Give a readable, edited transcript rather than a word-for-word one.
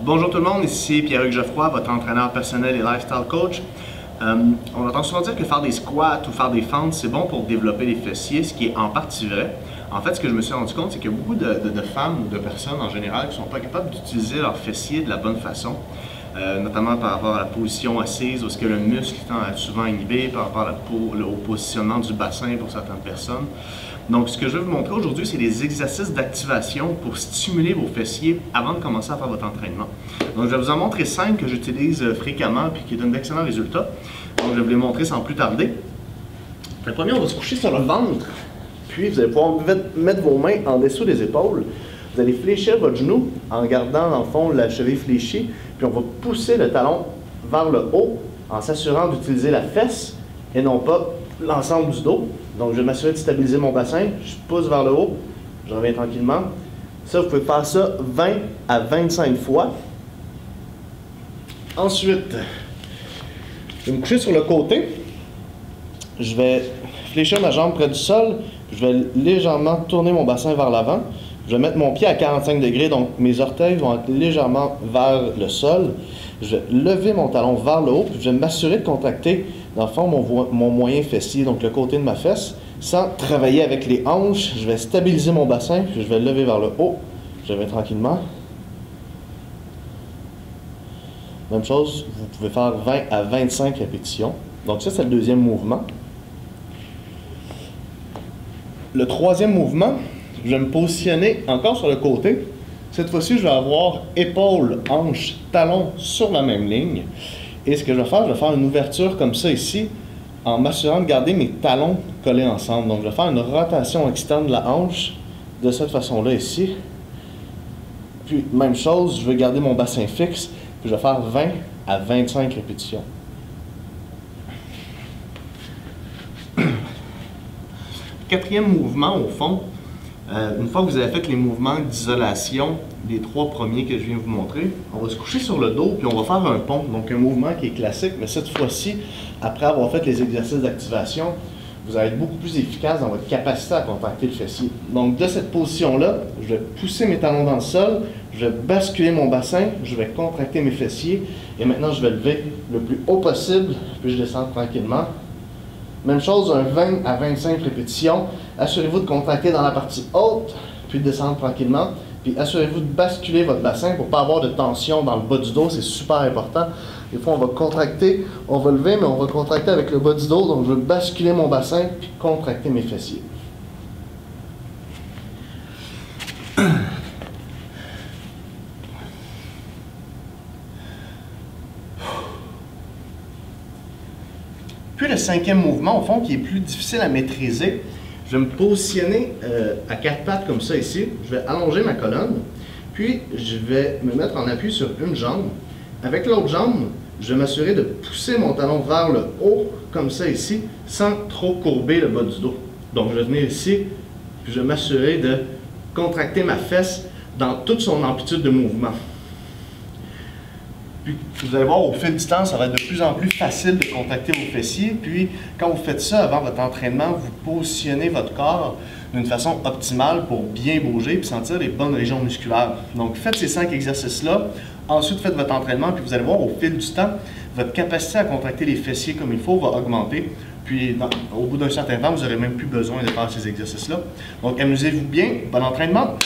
Bonjour tout le monde, ici Pierre-Hugues Geoffroy, votre entraîneur personnel et lifestyle coach. On entend souvent dire que faire des squats ou faire des fentes, c'est bon pour développer les fessiers, ce qui est en partie vrai. En fait, ce que je me suis rendu compte, c'est qu'il y a beaucoup de femmes ou de personnes en général qui ne sont pas capables d'utiliser leurs fessiers de la bonne façon. Notamment par rapport à la position assise, où ce que le muscle est souvent inhibé, par rapport au positionnement du bassin pour certaines personnes. Donc, ce que je vais vous montrer aujourd'hui, c'est des exercices d'activation pour stimuler vos fessiers avant de commencer à faire votre entraînement. Donc, je vais vous en montrer 5 que j'utilise fréquemment et qui donnent d'excellents résultats. Donc, je vais vous les montrer sans plus tarder. Le premier, on va se coucher sur le ventre, puis vous allez pouvoir mettre vos mains en dessous des épaules. Vous allez fléchir votre genou en gardant, dans le fond, la cheville fléchie, puis on va pousser le talon vers le haut en s'assurant d'utiliser la fesse et non pas l'ensemble du dos. Donc, je vais m'assurer de stabiliser mon bassin, je pousse vers le haut, je reviens tranquillement. Ça, vous pouvez faire ça 20 à 25 fois. Ensuite, je vais me coucher sur le côté. Je vais fléchir ma jambe près du sol. Je vais légèrement tourner mon bassin vers l'avant. Je vais mettre mon pied à 45 degrés, donc mes orteils vont être légèrement vers le sol. Je vais lever mon talon vers le haut, puis je vais m'assurer de contracter, dans le fond, mon moyen fessier, donc le côté de ma fesse, sans travailler avec les hanches. Je vais stabiliser mon bassin, puis je vais le lever vers le haut. Je vais tranquillement. Même chose, vous pouvez faire 20 à 25 répétitions. Donc ça, c'est le deuxième mouvement. Le troisième mouvement, je vais me positionner encore sur le côté. Cette fois-ci, je vais avoir épaules, hanches, talons sur la même ligne. Et ce que je vais faire une ouverture comme ça ici, en m'assurant de garder mes talons collés ensemble. Donc, je vais faire une rotation externe de la hanche de cette façon-là ici. Puis, même chose, je vais garder mon bassin fixe. Puis, je vais faire 20 à 25 répétitions. Quatrième mouvement, au fond, une fois que vous avez fait les mouvements d'isolation, les 3 premiers que je viens de vous montrer, on va se coucher sur le dos puis on va faire un pont, donc un mouvement qui est classique, mais cette fois-ci, après avoir fait les exercices d'activation, vous allez être beaucoup plus efficace dans votre capacité à contracter le fessier. Donc de cette position-là, je vais pousser mes talons dans le sol, je vais basculer mon bassin, je vais contracter mes fessiers et maintenant je vais lever le plus haut possible, puis je descends tranquillement. Même chose, un 20 à 25 répétitions. Assurez-vous de contracter dans la partie haute, puis de descendre tranquillement. Puis assurez-vous de basculer votre bassin pour ne pas avoir de tension dans le bas du dos, c'est super important. Des fois, on va contracter, on va lever, mais on va contracter avec le bas du dos. Donc, je vais basculer mon bassin, puis contracter mes fessiers. Puis le cinquième mouvement, au fond, qui est plus difficile à maîtriser, je vais me positionner à 4 pattes comme ça ici. Je vais allonger ma colonne, puis je vais me mettre en appui sur une jambe. Avec l'autre jambe, je vais m'assurer de pousser mon talon vers le haut, comme ça ici, sans trop courber le bas du dos. Donc je vais venir ici, puis je vais m'assurer de contracter ma fesse dans toute son amplitude de mouvement. Puis, vous allez voir, au fil du temps, ça va être de plus en plus facile de contracter vos fessiers. Puis, quand vous faites ça avant votre entraînement, vous positionnez votre corps d'une façon optimale pour bien bouger et sentir les bonnes régions musculaires. Donc, faites ces 5 exercices-là. Ensuite, faites votre entraînement. Puis, vous allez voir, au fil du temps, votre capacité à contracter les fessiers comme il faut va augmenter. Puis, au bout d'un certain temps, vous n'aurez même plus besoin de faire ces exercices-là. Donc, amusez-vous bien. Bon entraînement!